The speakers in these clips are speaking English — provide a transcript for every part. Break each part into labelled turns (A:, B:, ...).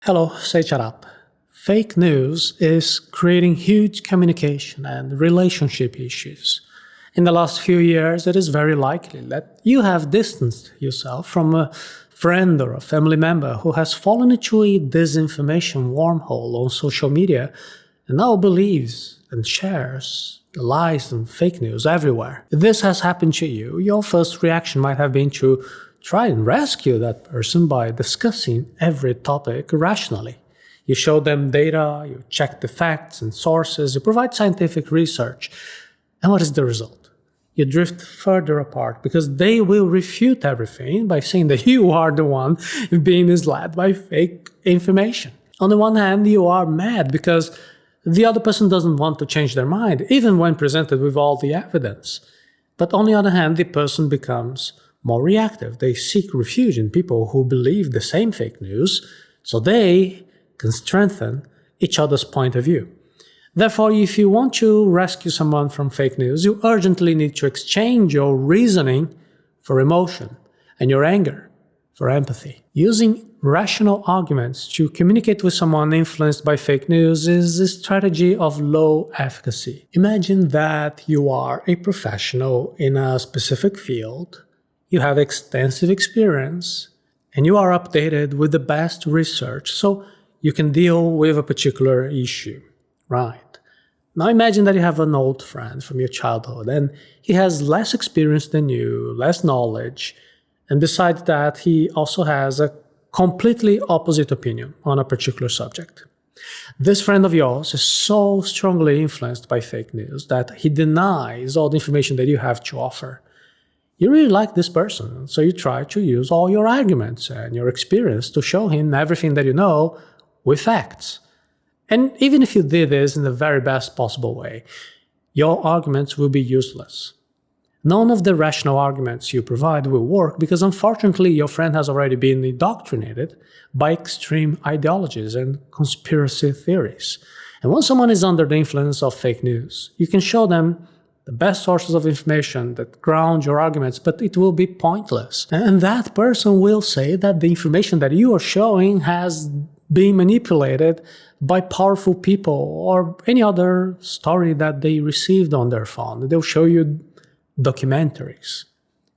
A: Hello, Seiiti Arata. Fake news is creating huge communication and relationship issues. In the last few years, it is very likely that you have distanced yourself from a friend or a family member who has fallen into a disinformation wormhole on social media and now believes and shares the lies and fake news everywhere. If this has happened to you, your first reaction might have been to try and rescue that person by discussing every topic rationally. You show them data, you check the facts and sources, you provide scientific research. And what is the result? You drift further apart because they will refute everything by saying that you are the one being misled by fake information. On the one hand, you are mad because the other person doesn't want to change their mind, even when presented with all the evidence. But on the other hand, the person becomes more reactive. They seek refuge in people who believe the same fake news, so they can strengthen each other's point of view. Therefore, if you want to rescue someone from fake news, you urgently need to exchange your reasoning for emotion and your anger for empathy. Using rational arguments to communicate with someone influenced by fake news is a strategy of low efficacy. Imagine that you are a professional in a specific field, you have extensive experience, and you are updated with the best research so you can deal with a particular issue. Right. Now imagine that you have an old friend from your childhood and he has less experience than you, less knowledge, and besides that, he also has a completely opposite opinion on a particular subject. This friend of yours is so strongly influenced by fake news that he denies all the information that you have to offer. You really like this person, so you try to use all your arguments and your experience to show him everything that you know with facts. And even if you did this in the very best possible way, your arguments will be useless. None of the rational arguments you provide will work because unfortunately your friend has already been indoctrinated by extreme ideologies and conspiracy theories. And when someone is under the influence of fake news, you can show them the best sources of information that ground your arguments, but it will be pointless. And that person will say that the information that you are showing has been manipulated by powerful people or any other story that they received on their phone. They'll show you documentaries,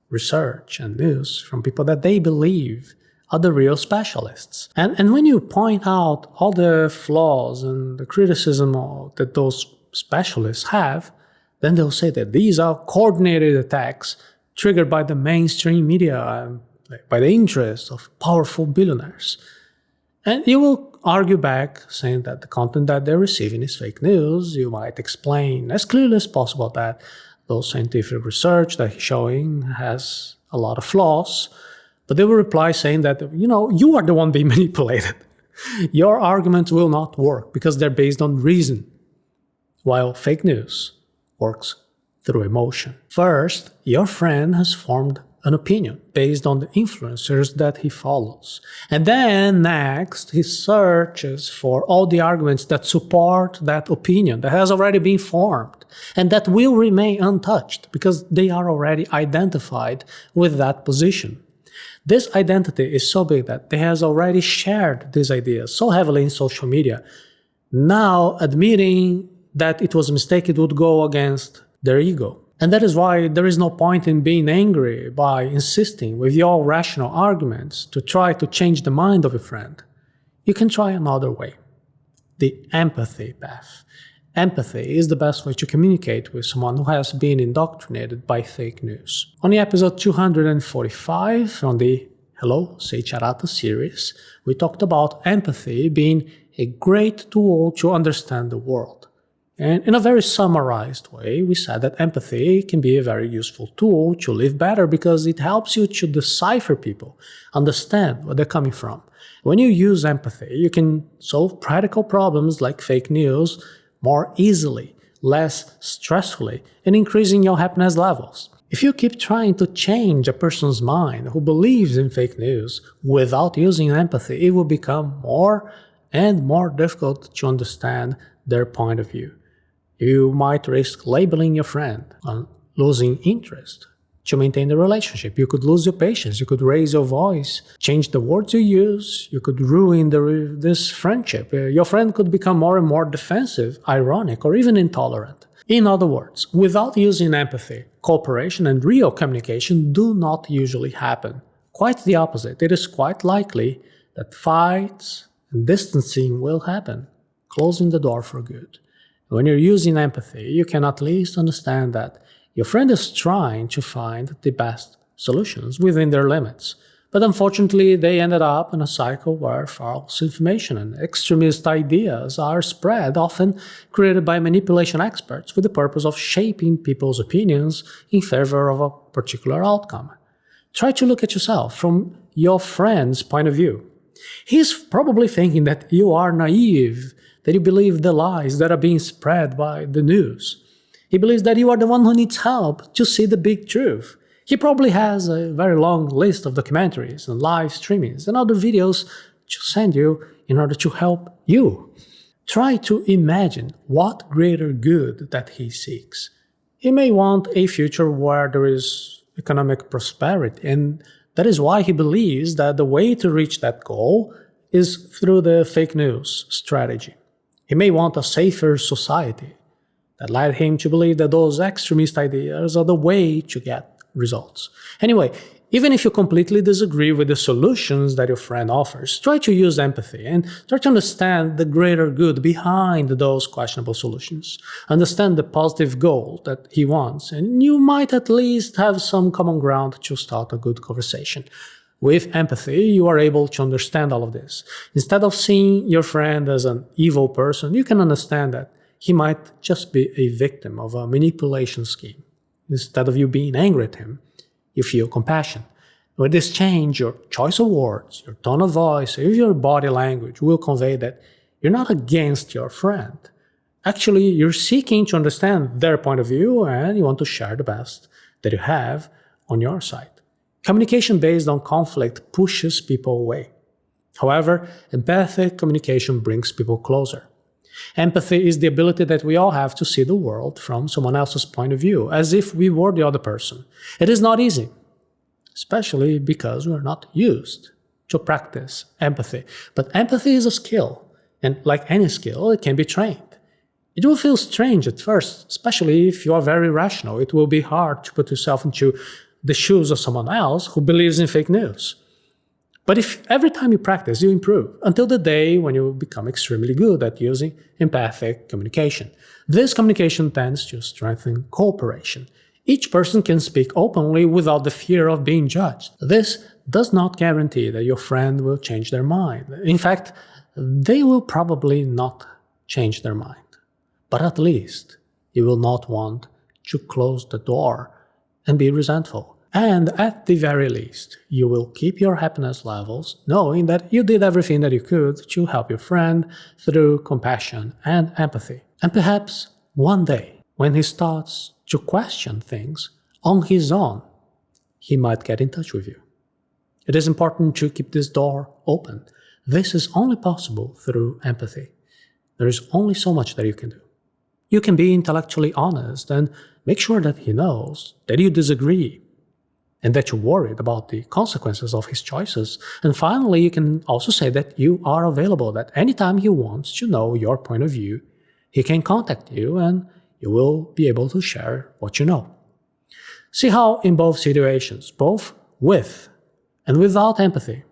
A: research, and news from people that they believe are the real specialists. And when you point out all the flaws and the criticism that those specialists have, then they'll say that these are coordinated attacks triggered by the mainstream media and by the interests of powerful billionaires. And you will argue back, saying that the content that they're receiving is fake news. You might explain as clearly as possible that those scientific research that he's showing has a lot of flaws. But they will reply saying that, you are the one being manipulated. Your arguments will not work because they're based on reason, while fake news works through emotion. First, your friend has formed an opinion based on the influencers that he follows. And then next, he searches for all the arguments that support that opinion that has already been formed and that will remain untouched because they are already identified with that position. This identity is so big that they has already shared these ideas so heavily in social media. Now, admitting that it was a mistake, it would go against their ego. And that is why there is no point in being angry by insisting with your rational arguments to try to change the mind of a friend. You can try another way, the empathy path. Empathy is the best way to communicate with someone who has been indoctrinated by fake news. On the episode 245 from the Hello, Seiiti Arata series, we talked about empathy being a great tool to understand the world. And in a very summarized way, we said that empathy can be a very useful tool to live better because it helps you to decipher people, understand where they're coming from. When you use empathy, you can solve practical problems like fake news more easily, less stressfully, and increasing your happiness levels. If you keep trying to change a person's mind who believes in fake news without using empathy, it will become more and more difficult to understand their point of view. You might risk labeling your friend and losing interest to maintain the relationship. You could lose your patience, you could raise your voice, change the words you use, you could ruin this friendship. Your friend could become more and more defensive, ironic, or even intolerant. In other words, without using empathy, cooperation and real communication do not usually happen. Quite the opposite. It is quite likely that fights and distancing will happen, closing the door for good. When you're using empathy, you can at least understand that your friend is trying to find the best solutions within their limits. But unfortunately, they ended up in a cycle where false information and extremist ideas are spread, often created by manipulation experts with the purpose of shaping people's opinions in favor of a particular outcome. Try to look at yourself from your friend's point of view. He's probably thinking that you are naive, that you believe the lies that are being spread by the news. He believes that you are the one who needs help to see the big truth. He probably has a very long list of documentaries and live streamings and other videos to send you in order to help you. Try to imagine what greater good that he seeks. He may want a future where there is economic prosperity, and that is why he believes that the way to reach that goal is through the fake news strategy. He may want a safer society that led him to believe that those extremist ideas are the way to get results. Anyway, even if you completely disagree with the solutions that your friend offers, try to use empathy and try to understand the greater good behind those questionable solutions. Understand the positive goal that he wants, and you might at least have some common ground to start a good conversation. With empathy, you are able to understand all of this. Instead of seeing your friend as an evil person, you can understand that he might just be a victim of a manipulation scheme. Instead of you being angry at him, you feel compassion. With this change, your choice of words, your tone of voice, even your body language will convey that you're not against your friend. Actually, you're seeking to understand their point of view and you want to share the best that you have on your side. Communication based on conflict pushes people away. However, empathic communication brings people closer. Empathy is the ability that we all have to see the world from someone else's point of view, as if we were the other person. It is not easy, especially because we are not used to practice empathy. But empathy is a skill, and like any skill, it can be trained. It will feel strange at first, especially if you are very rational. It will be hard to put yourself into the shoes of someone else who believes in fake news. But if every time you practice, you improve, until the day when you become extremely good at using empathic communication. This communication tends to strengthen cooperation. Each person can speak openly without the fear of being judged. This does not guarantee that your friend will change their mind. In fact, they will probably not change their mind. But at least you will not want to close the door and be resentful. And at the very least, you will keep your happiness levels knowing that you did everything that you could to help your friend through compassion and empathy. And perhaps one day, when he starts to question things on his own, he might get in touch with you. It is important to keep this door open. This is only possible through empathy. There is only so much that you can do. You can be intellectually honest and make sure that he knows that you disagree and that you're worried about the consequences of his choices. And finally, you can also say that you are available, that anytime he wants to know your point of view, he can contact you and you will be able to share what you know. See how in both situations, both with and without empathy,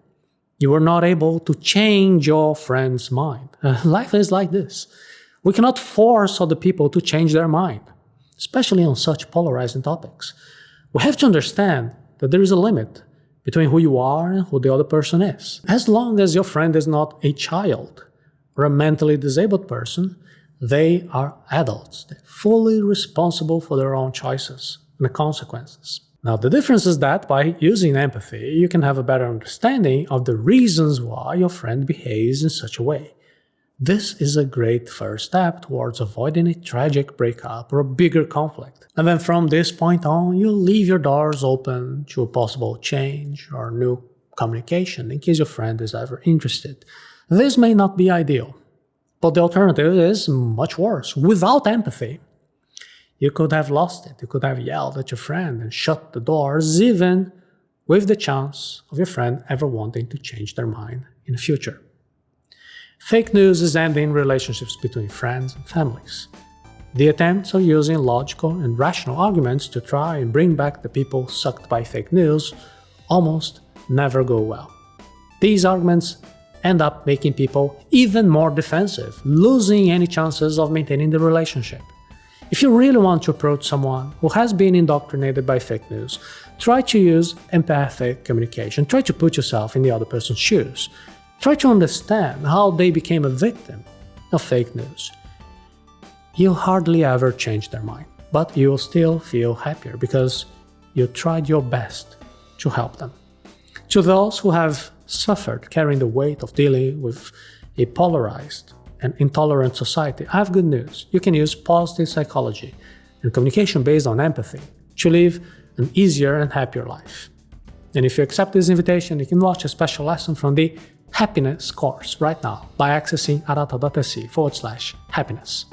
A: you are not able to change your friend's mind. Life is like this. We cannot force other people to change their mind, especially on such polarizing topics. We have to understand that there is a limit between who you are and who the other person is. As long as your friend is not a child or a mentally disabled person, they are adults. They're fully responsible for their own choices and the consequences. Now, the difference is that by using empathy, you can have a better understanding of the reasons why your friend behaves in such a way. This is a great first step towards avoiding a tragic breakup or a bigger conflict. And then from this point on, you'll leave your doors open to a possible change or new communication in case your friend is ever interested. This may not be ideal, but the alternative is much worse. Without empathy, You could have lost it. You could have yelled at your friend and shut the doors, even with the chance of your friend ever wanting to change their mind in the future. Fake news is ending relationships between friends and families. The attempts of using logical and rational arguments to try and bring back the people sucked by fake news almost never go well. These arguments end up making people even more defensive, losing any chances of maintaining the relationship. If you really want to approach someone who has been indoctrinated by fake news, try to use empathic communication. Try to put yourself in the other person's shoes. Try to understand how they became a victim of fake news. You'll hardly ever change their mind, but you'll still feel happier because you tried your best to help them. To those who have suffered carrying the weight of dealing with a polarized and intolerant society, I have good news. You can use positive psychology and communication based on empathy to live an easier and happier life. And if you accept this invitation, you can watch a special lesson from the Happiness course right now by accessing arata.se/happiness.